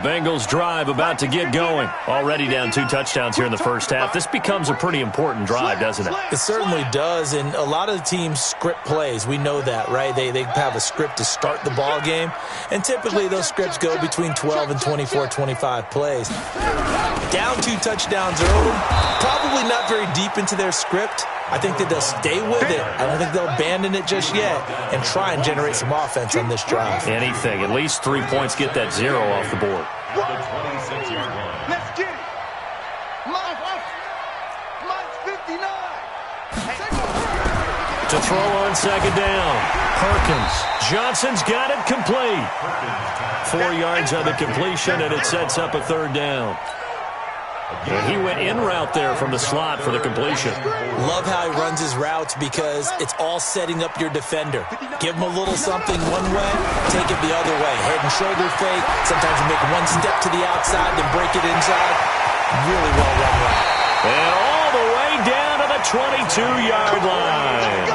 Bengals drive about to get going. Already down 2 touchdowns here in the first half. This becomes a pretty important drive, doesn't it? It certainly does, and a lot of the teams script plays. We know that, right? They have a script to start the ball game, and typically those scripts go between 12 and 24, 25 plays. Down 2 touchdowns early, probably not very deep into their script. I think that they'll stay with it. I don't think they'll abandon it just yet and try and generate some offense on this drive. Anything. At least 3 points, get that 0 off the board. Let's get it. Mine's 59. To throw on second down. Perkins. Johnson's got it complete. 4 yards on the completion, and it sets up a 3rd down. And he went in route there from the slot for the completion. Love how he runs his routes because it's all setting up your defender. Give him a little something one way, take it the other way. Head and shoulder fake. Sometimes you make one step to the outside, then break it inside. Really well run route. And all the way down to the 22-yard line.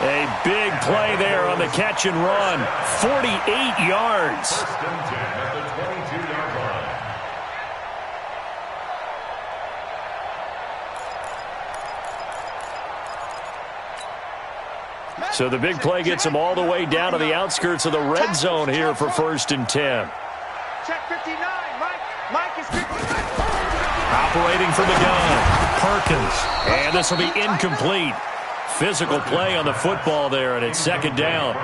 A big play there on the catch and run. 48 yards. So the big play gets him all the way down to the outskirts of the red zone here for 1st and 10. Check 59, Mike is 59. Operating from the gun, Perkins. And this will be incomplete. Physical play on the football there, and it's 2nd down.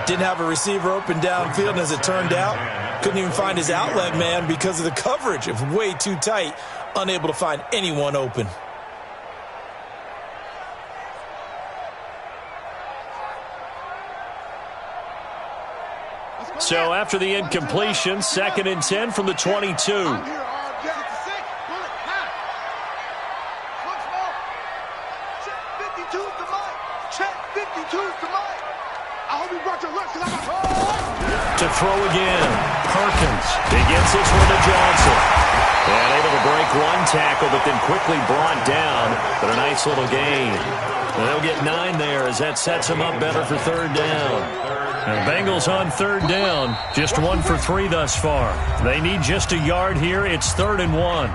Didn't have a receiver open downfield, and as it turned out, couldn't even find his outlet man because of the coverage. It was way too tight, unable to find anyone open. So after the incompletion, 2nd and 10 from the 22. Check 52 to Mike. Check 52 to Mike. I hope you brought your lunch because I'm about to throw again. Perkins. He gets this one to Johnson. And able to break one tackle, but then quickly brought down. But a nice little gain. And they'll get 9 there as that sets them up better for 3rd down. And the Bengals on 3rd down. Just 1 for 3 thus far. They need just a yard here. It's 3rd and 1.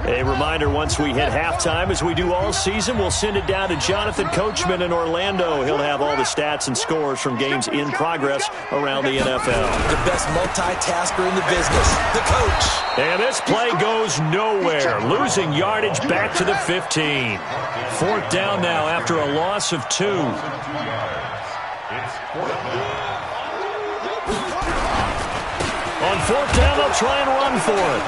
A reminder, once we hit halftime, as we do all season, we'll send it down to Jonathan Coachman in Orlando. He'll have all the stats and scores from games in progress around the NFL. The best multitasker in the business, the coach. And this play goes nowhere, losing yardage back to the 15. 4th down now after a loss of 2. On 4th down, they'll try and run for it.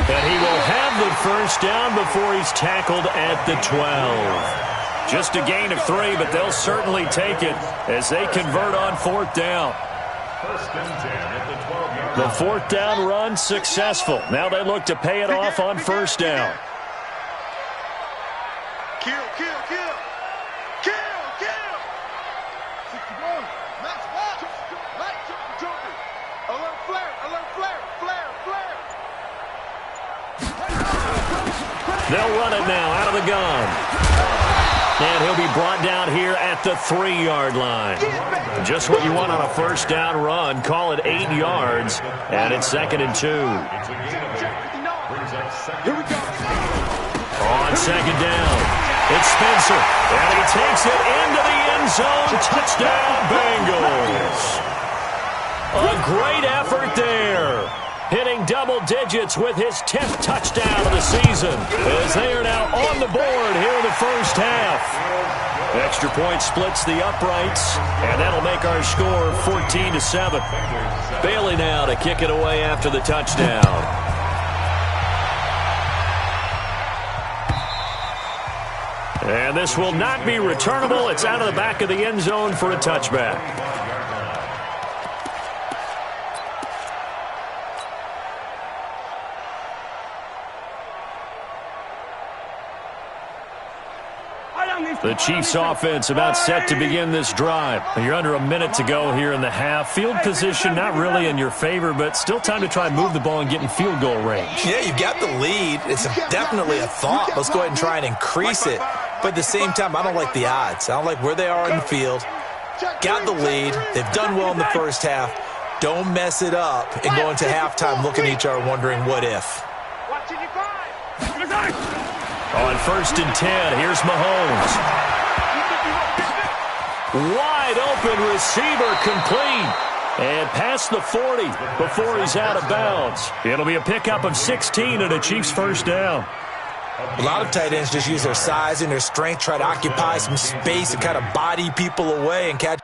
And he will have the 1st down before he's tackled at the 12. Just a gain of 3, but they'll certainly take it as they convert on 4th down. The 4th down run successful. Now they look to pay it off on 1st down. Kill. 61. Max Faulk. Alert flare. They'll run it now out of the gun. And he'll be brought down here at the 3-yard line. Just what you want on a 1st down run. Call it 8 yards, and it's 2nd and 2. Here we go. On 2nd down, it's Spencer. And he takes it into the end zone. Touchdown, Bengals. A great effort there. Hitting double digits with his 10th touchdown of the season as they are now on the board here in the first half. Extra point splits the uprights, and that'll make our score 14-7. Bailey now to kick it away after the touchdown. And this will not be returnable. It's out of the back of the end zone for a touchback. The Chiefs offense about set to begin this drive. You're under a minute to go here in the half. Field position not really in your favor, but still time to try and move the ball and get in field goal range. Yeah, you've got the lead. It's definitely a thought. Let's go ahead and try and increase it. But at the same time, I don't like the odds. I don't like where they are in the field. Got the lead. They've done well in the first half. Don't mess it up and go into halftime looking at each other wondering what if. On 1st and 10, here's Mahomes. Wide open receiver complete. And past the 40 before he's out of bounds. It'll be a pickup of 16 and a Chiefs first down. A lot of tight ends just use their size and their strength, try to occupy some space and kind of body people away and catch.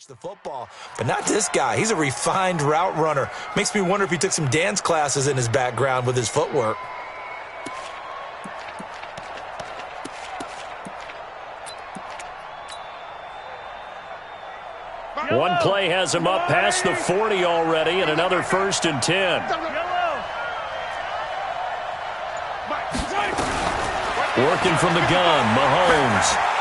The football, but not this guy. He's a refined route runner. Makes me wonder if he took some dance classes in his background with his footwork. One play has him up past the 40 already, and another 1st and 10. Working from the gun, Mahomes.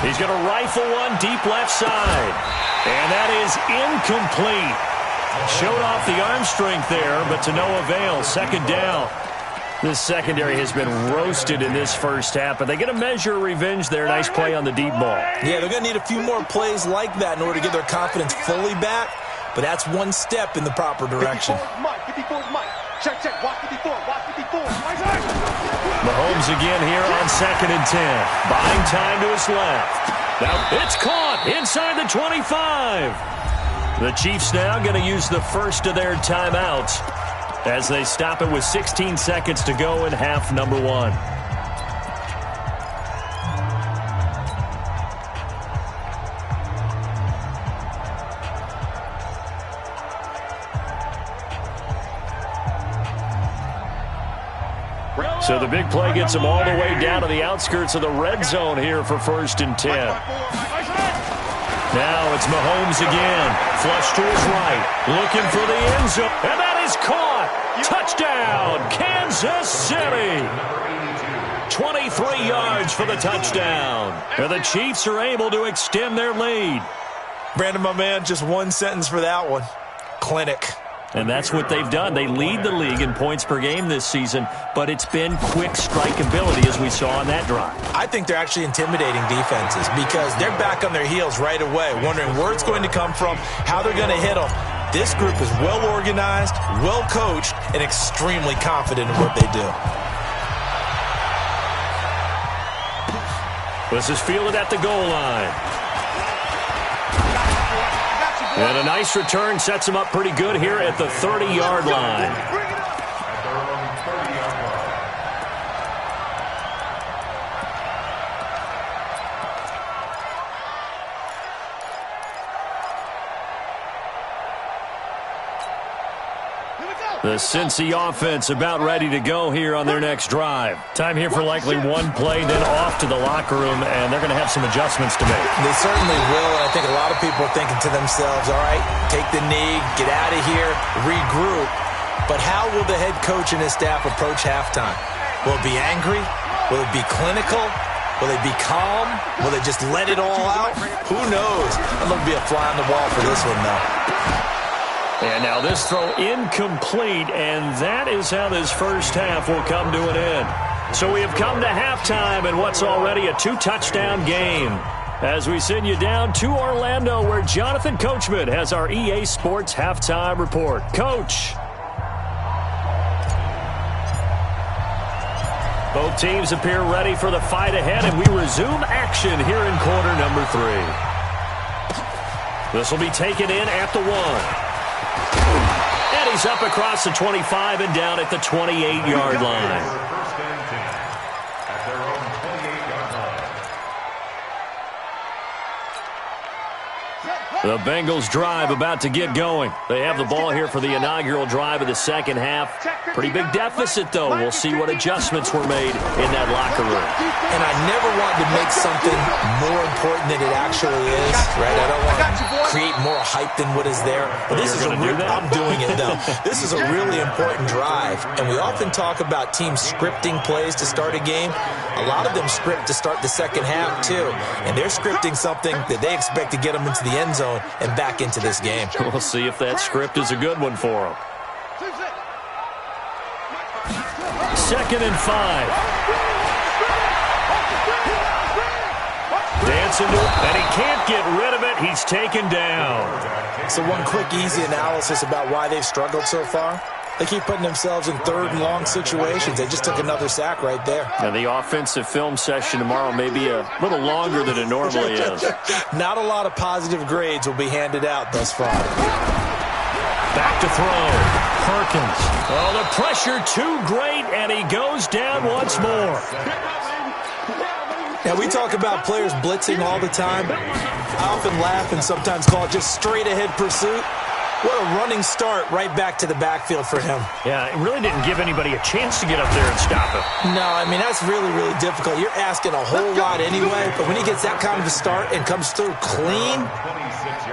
He's going to rifle one deep left side. And that is incomplete. Showed off the arm strength there, but to no avail. 2nd down. This secondary has been roasted in this first half, but they get a measure of revenge there. Nice play on the deep ball. Yeah, they're going to need a few more plays like that in order to get their confidence fully back, but that's one step in the proper direction. 54's Mike. 54's Mike. Check, check. Watch 54. Watch 54. Mahomes again here on 2nd and 10. Buying time to his left. Now it's caught inside the 25. The Chiefs now going to use the first of their timeouts as they stop it with 16 seconds to go in half number 1. So the big play gets him all the way down to the outskirts of the red zone here for 1st and 10. Now it's Mahomes again. Flush to his right. Looking for the end zone. And that is caught. Touchdown, Kansas City. 23 yards for the touchdown. And the Chiefs are able to extend their lead. Brandon, my man, just one sentence for that one. Clinic. And that's what they've done. They lead the league in points per game this season, but it's been quick strike ability as we saw on that drive. I think they're actually intimidating defenses because they're back on their heels right away, wondering where it's going to come from, how they're going to hit them. This group is well organized, well coached, and extremely confident in what they do. This is fielded at the goal line. And a nice return sets him up pretty good here at the 30-yard line. The Cincy offense about ready to go here on their next drive. Time here for likely one play, then off to the locker room, and they're going to have some adjustments to make. They certainly will, and I think a lot of people are thinking to themselves, all right, take the knee, get out of here, regroup. But how will the head coach and his staff approach halftime? Will it be angry? Will it be clinical? Will they be calm? Will they just let it all out? Who knows? I'm going to be a fly on the wall for this one, though. And now this throw incomplete, and that is how this first half will come to an end. So we have come to halftime in what's already a two-touchdown game. As we send you down to Orlando, where Jonathan Coachman has our EA Sports halftime report. Coach. Both teams appear ready for the fight ahead, and we resume action here in quarter number 3. This will be taken in at the 1. And he's up across the 25 and down at the 28-yard line. The Bengals drive about to get going. They have the ball here for the inaugural drive of the second half. Pretty big deficit, though. We'll see what adjustments were made in that locker room. And I never want to make something more important than it actually is, right? I don't want to create more hype than what is there. But this is I'm doing it, though. This is a really important drive. And we often talk about teams scripting plays to start a game. A lot of them script to start the second half, too. And they're scripting something that they expect to get them into the end zone and back into this game. We'll see if that script is a good one for them. 2nd and 5. Dancing to it, and he can't get rid of it. He's taken down. So one quick, easy analysis about why they've struggled so far. They keep putting themselves in 3rd and long situations. They just took another sack right there. And the offensive film session tomorrow may be a little longer than it normally is. Not a lot of positive grades will be handed out thus far. Back to throw. Perkins. Oh, the pressure too great, and he goes down once more. Now, we talk about players blitzing all the time. I often laugh and sometimes call it just straight-ahead pursuit. What a running start right back to the backfield for him. Yeah, it really didn't give anybody a chance to get up there and stop him. No, I mean, that's really, really difficult. You're asking a whole lot anyway, but when he gets that kind of a start and comes through clean,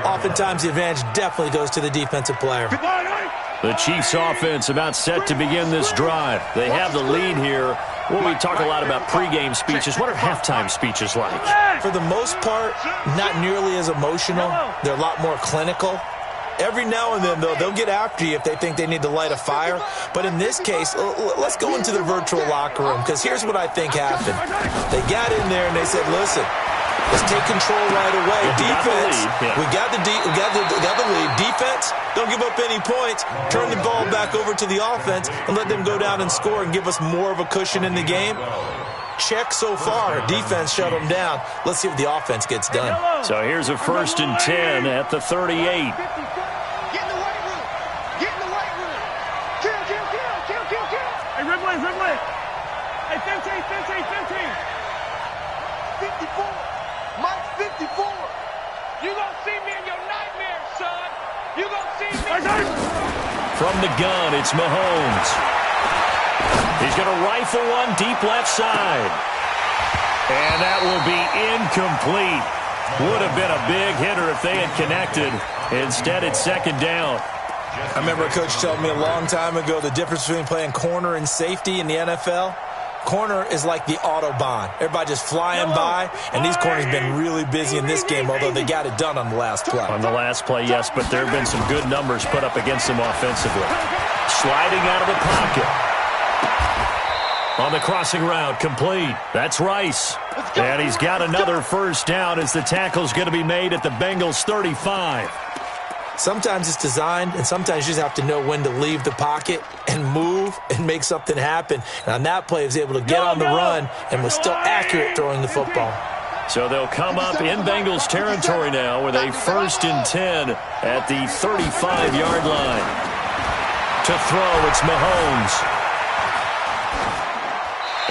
oftentimes the advantage definitely goes to the defensive player. The Chiefs offense about set to begin this drive. They have the lead here. Well, we talk a lot about pregame speeches. What are halftime speeches like? For the most part, not nearly as emotional. They're a lot more clinical. Every now and then, though, they'll get after you if they think they need to light a fire. But in this case, let's go into the virtual locker room, because here's what I think happened. They got in there and they said, listen, let's take control right away. Defense, we got the lead. Defense, don't give up any points. Turn the ball back over to the offense and let them go down and score and give us more of a cushion in the game. Check so far. Defense shut them down. Let's see if the offense gets done. So here's a 1st and 10 at the 38. From the gun, it's Mahomes. He's going to rifle one deep left side. And that will be incomplete. Would have been a big hitter if they had connected. Instead, it's 2nd down. I remember a coach telling me a long time ago the difference between playing corner and safety in the NFL. Corner is like the Autobahn. Everybody just flying by, and these corners have been really busy in this game, although they got it done on the last play. On the last play, yes, but there have been some good numbers put up against them offensively. Sliding out of the pocket. On the crossing route, complete. That's Rice. And he's got another 1st down as the tackle's going to be made at the Bengals 35. Sometimes it's designed, and sometimes you just have to know when to leave the pocket and move and make something happen. And on that play, he was able to get on the run and was still accurate throwing the football. So they'll come up in Bengals territory now with a 1st and 10 at the 35-yard line. To throw, it's Mahomes.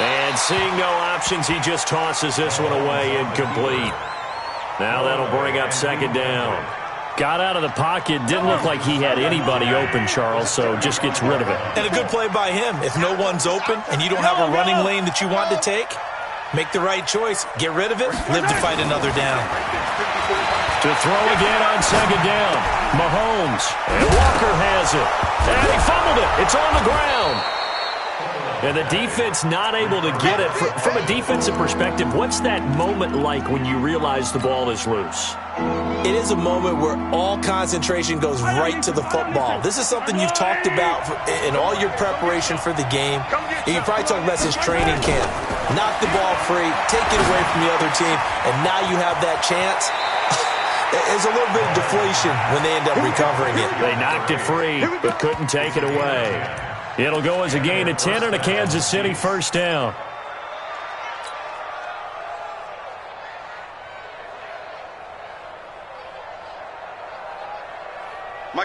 And seeing no options, he just tosses this one away, incomplete. Now that'll bring up 2nd down. Got out of the pocket, didn't look like he had anybody open, Charles, so just gets rid of it. And a good play by him. If no one's open and you don't have a running lane that you want to take, make the right choice. Get rid of it. Live to fight another down. To throw again on 2nd down. Mahomes. And Walker has it. And he fumbled it. It's on the ground. And the defense not able to get it. From a defensive perspective, what's that moment like when you realize the ball is loose? It is a moment where all concentration goes right to the football. This is something you've talked about in all your preparation for the game. And you probably talked about since training camp. Knock the ball free, take it away from the other team, and now you have that chance. There's a little bit of deflation when they end up recovering it. They knocked it free, but couldn't take it away. It'll go as a gain of 10 and a Kansas City 1st down.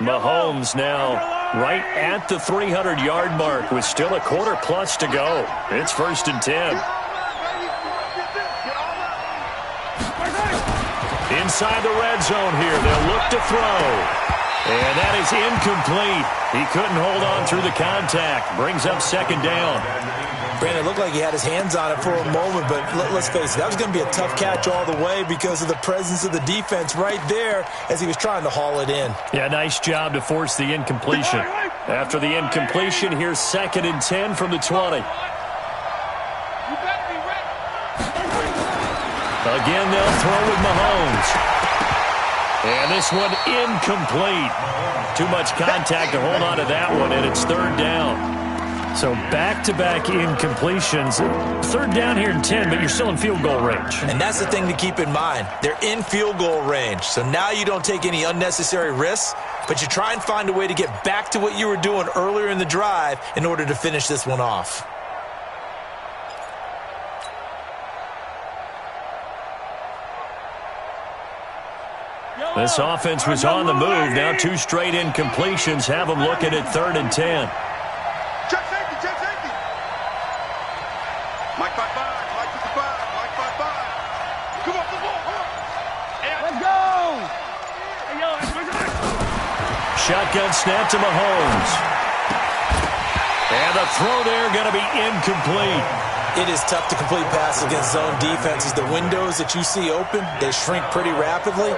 Mahomes now right at the 300-yard mark with still a quarter plus to go. It's 1st and 10. Inside the red zone here, they'll look to throw. And that is incomplete. He couldn't hold on through the contact. Brings up 2nd down. Brandon, it looked like he had his hands on it for a moment, but let's face it, that was going to be a tough catch all the way because of the presence of the defense right there as he was trying to haul it in. Yeah, nice job to force the incompletion. After the incompletion, here's 2nd and 10 from the 20. Again, they'll throw with Mahomes. And this one incomplete. Too much contact to hold on to that one, and it's 3rd down. So back-to-back incompletions. 3rd down here in 10, but you're still in field goal range. And that's the thing to keep in mind. They're in field goal range. So now you don't take any unnecessary risks, but you try and find a way to get back to what you were doing earlier in the drive in order to finish this one off. This offense was on the move. Now 2 straight incompletions have them looking at 3rd and 10. Check safety, check safety. Mike 5-5, Mike 55, Mike 5-5. Come on, come on, come on. Let's go. Hey, yo, Shotgun snap to Mahomes. And the throw there going to be incomplete. It is tough to complete passes against zone defenses. The windows that you see open, they shrink pretty rapidly.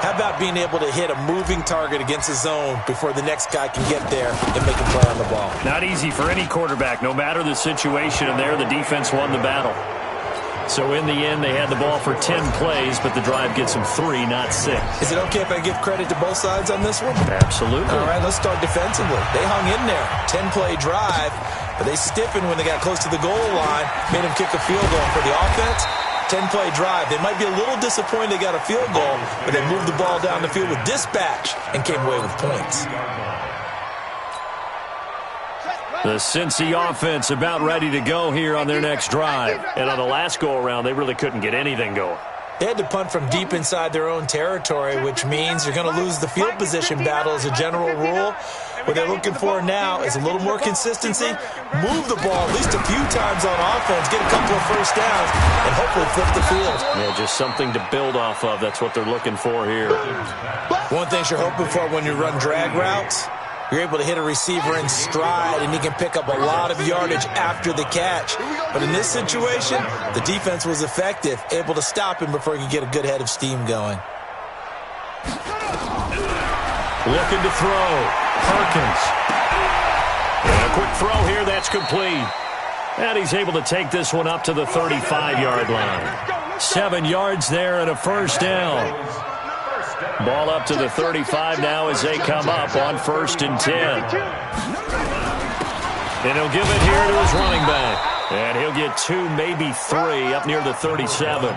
How about being able to hit a moving target against a zone before the next guy can get there and make a play on the ball? Not easy for any quarterback, no matter the situation, and there the defense won the battle. So in the end, they had the ball for 10 plays, but the drive gets them 3, not 6. Is it okay if I give credit to both sides on this one? Absolutely. All right, let's start defensively. They hung in there. 10-play drive, but they stiffened when they got close to the goal line, made them kick a field goal. For the offense, 10-play drive. They might be a little disappointed they got a field goal, but they moved the ball down the field with dispatch and came away with points. The Cincy offense about ready to go here on their next drive. And on the last go-around, they really couldn't get anything going. They had to punt from deep inside their own territory, which means you're going to lose the field position battle as a general rule. What they're looking for now is a little more consistency, move the ball at least a few times on offense, get a couple of first downs, and hopefully flip the field. Yeah, just something to build off of. That's what they're looking for here. One thing you're hoping for when you run drag routes, you're able to hit a receiver in stride, and he can pick up a lot of yardage after the catch. But in this situation, the defense was effective, able to stop him before he could get a good head of steam going. Looking to throw. Perkins. And a quick throw here, that's complete. And he's able to take this one up to the 35-yard line. 7 yards there and a first down. Ball up to the 35 now as they come up on 1st and 10. And he'll give it here to his running back. And he'll get 2, maybe 3 up near the 37.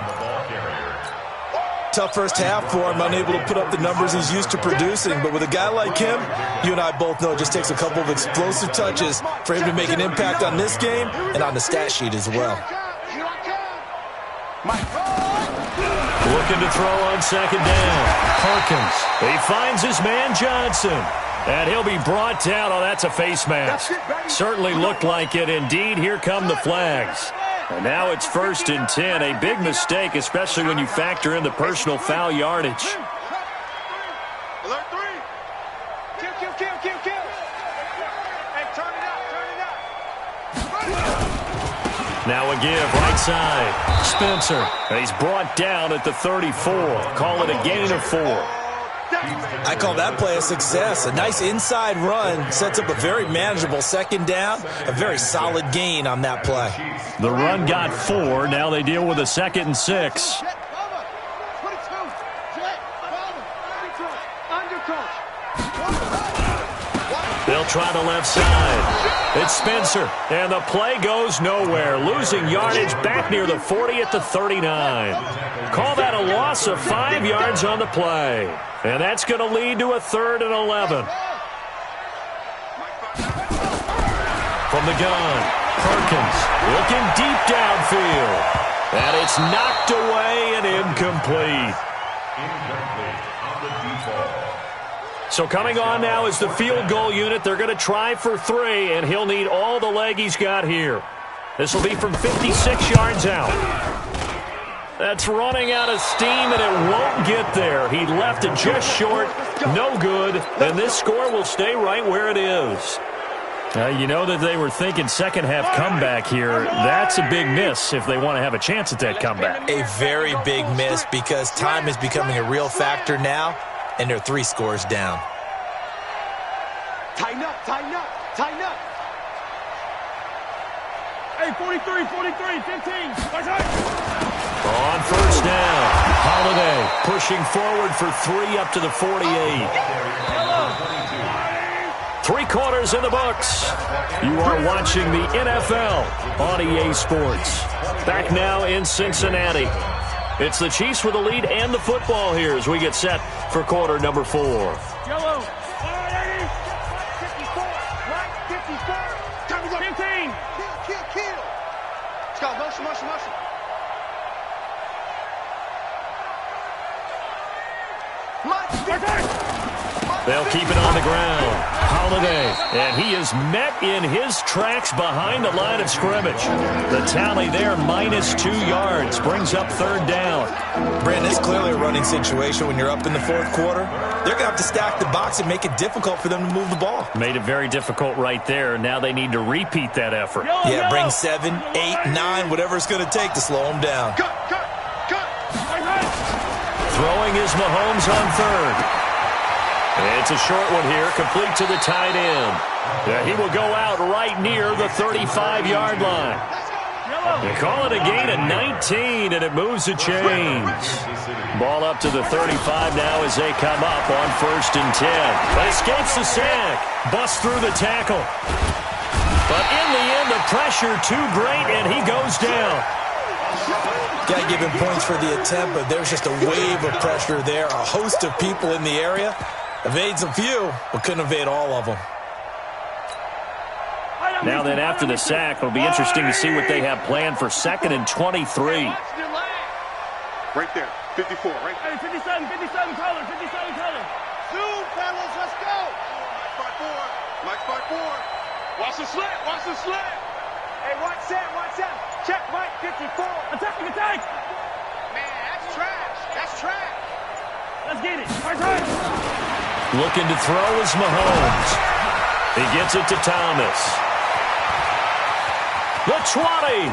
Tough first half for him, unable to put up the numbers he's used to producing. But with a guy like him, you and I both know it just takes a couple of explosive touches for him to make an impact on this game and on the stat sheet as well. looking to throw on second down. Perkins. He finds his man Johnson. And he'll be brought down. Oh, that's a face mask. Certainly looked like it. Indeed, here come the flags. And now it's 1st and 10. A big mistake, especially when you factor in the personal foul yardage. Alert 3. Kill. Hey, turn it up. Now a give, right side. Spencer. And he's brought down at the 34. Call it a gain of 4. I call that play a success. A nice inside run sets up a very manageable second down. A very solid gain on that play. The run got 4. Now they deal with a 2nd and 6. They'll try the left side. It's Spencer, and the play goes nowhere. Losing yardage back near the 40 at the 39. Call that a loss of 5 yards on the play. And that's going to lead to a 3rd and 11. From the gun, Perkins looking deep downfield. And it's knocked away and incomplete. So coming on now is the field goal unit. They're going to try for 3, and he'll need all the leg he's got here. This will be from 56 yards out. That's running out of steam, and it won't get there. He left it just short, no good, and this score will stay right where it is. You know that they were thinking second half comeback here. That's a big miss if they want to have a chance at that comeback. A very big miss because time is becoming a real factor now, and they're 3 scores down. Tighten up. Hey, 43, 15. On first down, Holiday pushing forward for 3 up to the 48. 3 quarters in the books. You are watching the NFL on EA Sports. Back now in Cincinnati. It's the Chiefs with the lead and the football here as we get set for quarter number 4. Yellow. 54. Right, 54. Time to go. 15. Kill. Let's go. Motion. They'll keep it on the ground. Holiday, and he is met in his tracks behind the line of scrimmage. The tally there, -2 yards, brings up 3rd down. Brandon, it's clearly a running situation when you're up in the 4th quarter. They're going to have to stack the box and make it difficult for them to move the ball. Made it very difficult right there. Now they need to repeat that effort. Yeah, bring 7, 8, 9, whatever it's going to take to slow them down. Cut. Throwing is Mahomes on 3rd. It's a short one here, complete to the tight end. Yeah, he will go out right near the 35-yard line. They call it a gain of 19, and it moves the chains. Ball up to the 35 now as they come up on 1st and 10. But escapes the sack. Busts through the tackle. But in the end, the pressure too great, and he goes down. Got to give him points for the attempt, but there's just a wave of pressure there. A host of people in the area. Evades a few, but couldn't evade all of them. Now then, after the sack, it'll be interesting to see what they have planned for 2nd and 23. Right there, 54, right there. 57 color. Zoom, fellas, let's go. Mike 5-4. Watch the slant. Hey, watch that. Check Mike 54. Attack! Man, that's trash. Let's get it. Looking to throw is Mahomes. He gets it to Thomas. The 20.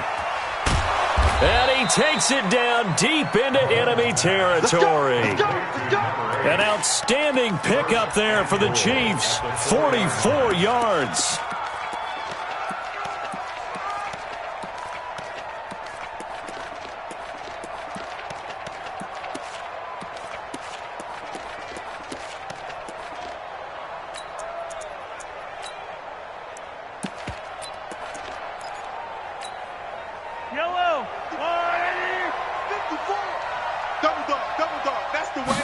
And he takes it down deep into enemy territory. Let's go. An outstanding pickup there for the Chiefs. 44 yards. Yellow. 54. Double dog. That's the way.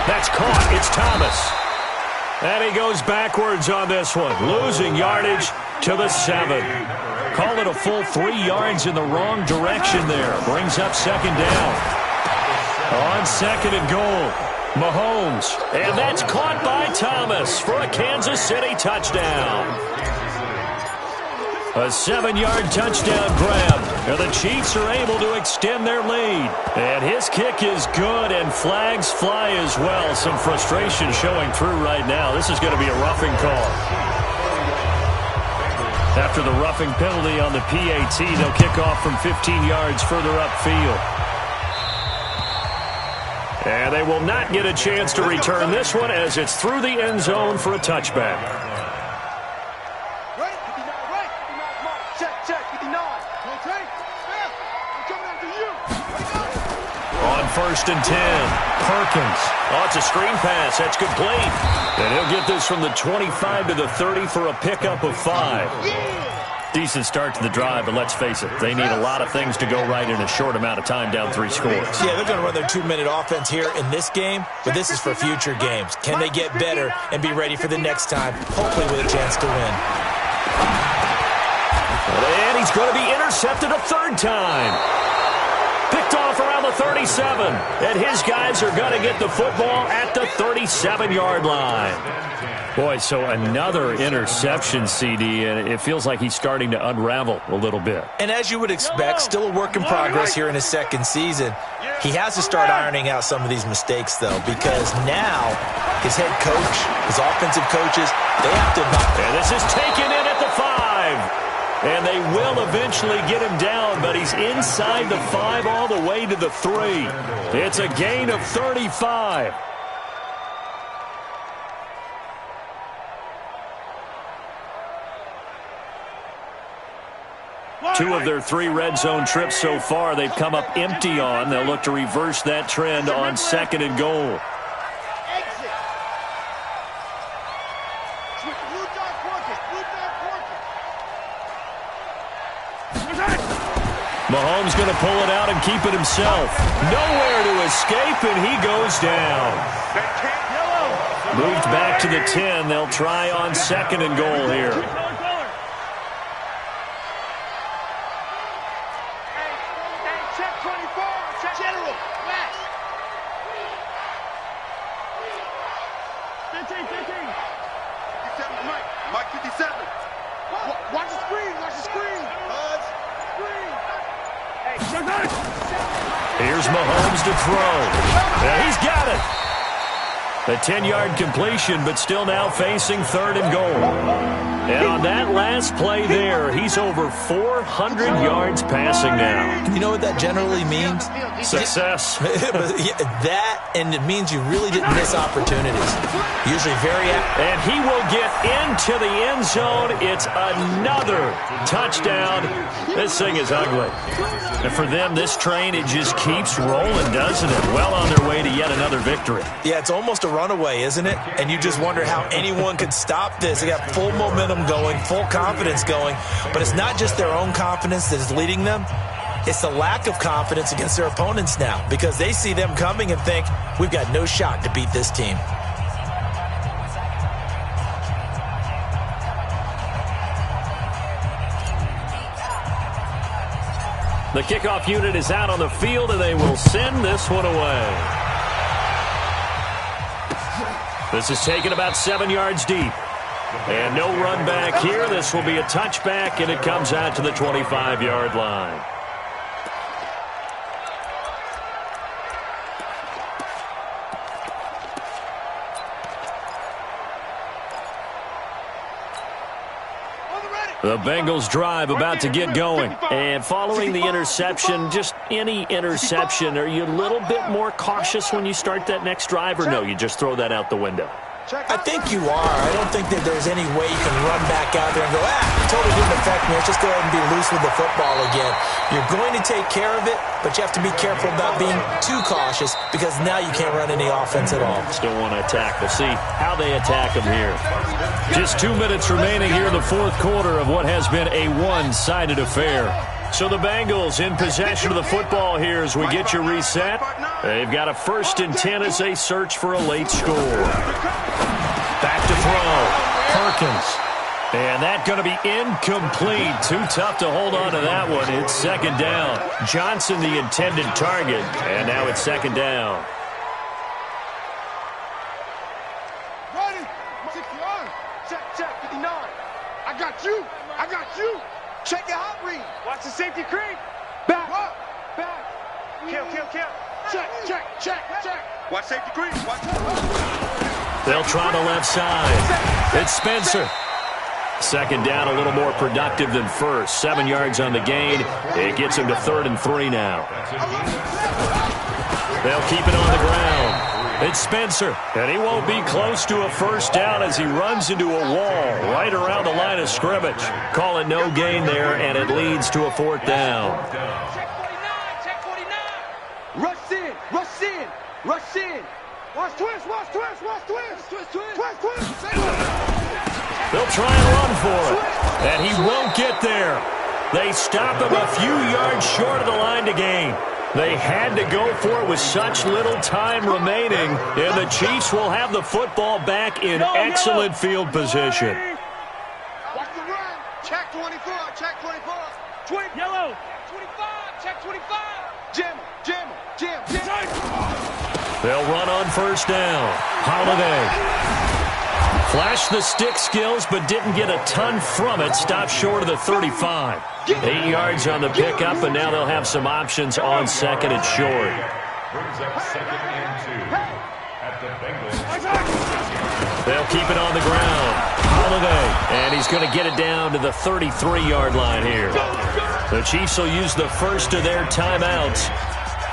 That's caught. It's Thomas. And he goes backwards on this one, losing yardage to the 7. Call it a full 3 yards in the wrong direction there. Brings up second down. On second and goal, Mahomes. And that's caught by Thomas for a Kansas City touchdown. A 7-yard touchdown grab. And the Chiefs are able to extend their lead. And his kick is good, and flags fly as well. Some frustration showing through right now. This is going to be a roughing call. After the roughing penalty on the PAT, they'll kick off from 15 yards further upfield. And they will not get a chance to return this one as it's through the end zone for a touchback. On 1st and 10, Perkins. Oh, it's a screen pass. That's complete. And he'll get this from the 25 to the 30 for a pickup of 5. Decent start to the drive, but let's face it, they need a lot of things to go right in a short amount of time, down 3 scores. Yeah, they're going to run their 2-minute offense here in this game, but this is for future games. Can they get better and be ready for the next time, hopefully with a chance to win? And he's going to be intercepted a 3rd time. Picked off around the 37, and his guys are going to get the football at the 37-yard line. Boy, so another interception, CD, and it feels like he's starting to unravel a little bit. And as you would expect, still a work in progress here in his 2nd season. He has to start ironing out some of these mistakes, though, because now his head coach, his offensive coaches, they have to... And this is taken in at the 5. And they will eventually get him down, but he's inside the 5 all the way to the 3. It's a gain of 35. Two of their 3 red zone trips so far, they've come up empty on. They'll look to reverse that trend on 2nd and goal. Mahomes going to pull it out and keep it himself. Nowhere to escape, and he goes down. Moved back to the 10. They'll try on 2nd and goal here. Check 24. Check general. 15. Mike 57. Watch the screen. Here's Mahomes to throw. Yeah, he's got it. A 10-yard completion, but still now facing 3rd and goal. And on that last play there, he's over 400 yards passing now. You know what that generally means? Success. That, and it means you really didn't miss opportunities. Usually very active. And he will get into the end zone. It's another touchdown. This thing is ugly. And for them, this train, it just keeps rolling, doesn't it? Well on their way to yet another victory. Yeah, it's almost a runaway, isn't it? And you just wonder how anyone could stop this. They got full momentum going, full confidence going. But it's not just their own confidence that is leading them. It's the lack of confidence against their opponents now, because they see them coming and think, we've got no shot to beat this team. The kickoff unit is out on the field, and they will send this one away. This is taken about 7 yards deep. And no run back here. This will be a touchback, and it comes out to the 25-yard line. The Bengals drive about to get going. And following the interception, just any interception, are you a little bit more cautious when you start that next drive, or no, you just throw that out the window? I think you are. I don't think that there's any way you can run back out there and go, it totally didn't affect me. Let's just go ahead and be loose with the football again. You're going to take care of it, but you have to be careful about being too cautious, because now you can't run any offense at all. Still want to attack. We'll see how they attack them here. Just 2 minutes remaining here in the 4th quarter of what has been a one-sided affair. So the Bengals in possession of the football here as we get you reset. They've got a 1st and 10 as they search for a late score. Back to throw. Perkins. And that's going to be incomplete. Too tough to hold on to that one. It's second down. Johnson the intended target. And now it's second down. Ready? 60 yards. Check, 59. I got you. I got you. Check your hot read. Watch the safety creep. Back up. Back. Kill. Check. Watch safety creep. Watch. They'll try the left side. It's Spencer. Second down, a little more productive than first. 7 yards on the gain. It gets him to 3rd and 3 now. They'll keep it on the ground. It's Spencer, and he won't be close to a first down as he runs into a wall right around the line of scrimmage. Call it no gain there, and it leads to a 4th down. Check 49. Rush in. Watch twist. They'll try and run for it, and he won't get there. They stop him a few yards short of the line to gain. They had to go for it with such little time remaining, and the Chiefs will have the football back in excellent field position. Watch the run. Check 24. Yellow. 25. Check 25. Jam. They'll run on first down. Holiday. Flashed the stick skills, but didn't get a ton from it. Stopped short of the 35. 8 yards on the pickup, and now they'll have some options on second and short. Brings up 2nd and 2 at the Bengals. They'll keep it on the ground. Holiday, and he's going to get it down to the 33-yard line here. The Chiefs will use the first of their timeouts.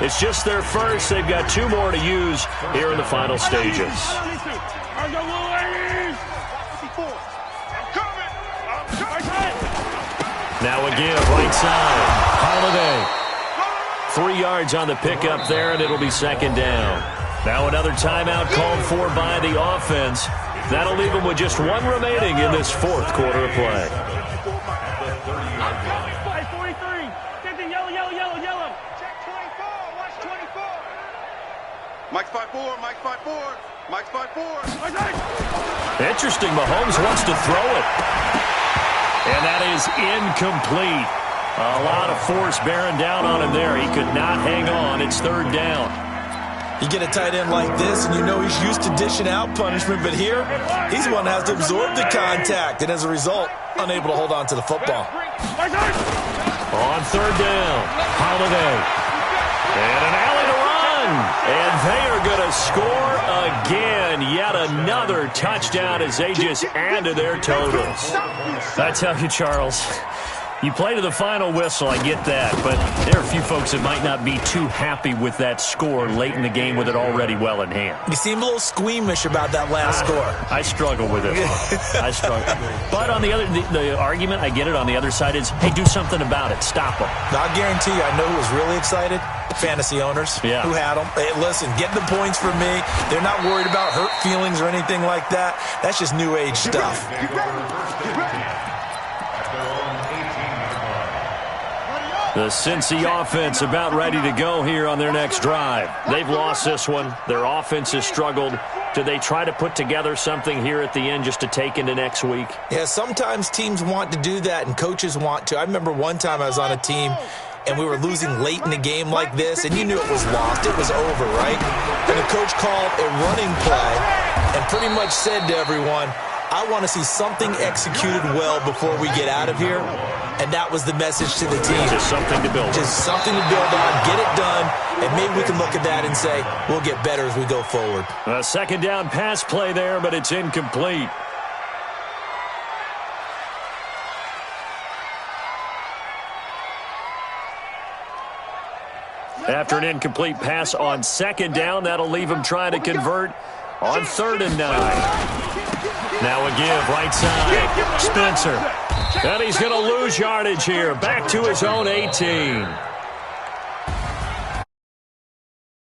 It's just their first. They've got 2 more to use here in the final stages. Now a give, right side. Holiday. 3 yards on the pickup there, and it'll be second down. Now another timeout called for by the offense. That'll leave them with just 1 remaining in this 4th quarter of play. 43. Yellow. Check 24. Watch 24. Mike's 5-4. Interesting, Mahomes wants to throw it. And that is incomplete. A lot of force bearing down on him there. He could not hang on. It's 3rd down. You get a tight end like this, and you know he's used to dishing out punishment, but here, he's the one that has to absorb the contact, and as a result, unable to hold on to the football. On 3rd down, Holiday. And an alley to run. And they are going to score again. Yet another touchdown as they just add to their totals. I tell you, Charles, you play to the final whistle, I get that, but there are a few folks that might not be too happy with that score late in the game with it already well in hand. You seem a little squeamish about that last score. I struggle with it. I struggle. But on the argument, I get it, on the other side is, hey, do something about it. Stop them. I guarantee you, I know who was really excited. Fantasy owners who had them. Hey, listen, get the points from me. They're not worried about hurt feelings or anything like that. That's just new age stuff. The Cincy offense about ready to go here on their next drive. They've lost this one. Their offense has struggled. Do they try to put together something here at the end just to take into next week? Yeah, sometimes teams want to do that and coaches want to. I remember one time I was on a team and we were losing late in the game like this, and you knew it was lost. It was over, right? And the coach called a running play and pretty much said to everyone, I want to see something executed well before we get out of here. And that was the message to the team. Just something to build on. Just something to build on, get it done, and maybe we can look at that and say, we'll get better as we go forward. A second down pass play there, but it's incomplete. After an incomplete pass on second down, that'll leave him trying to convert on 3rd and 9. Now a give, right side. Spencer. And he's going to lose yardage here. Back to his own 18.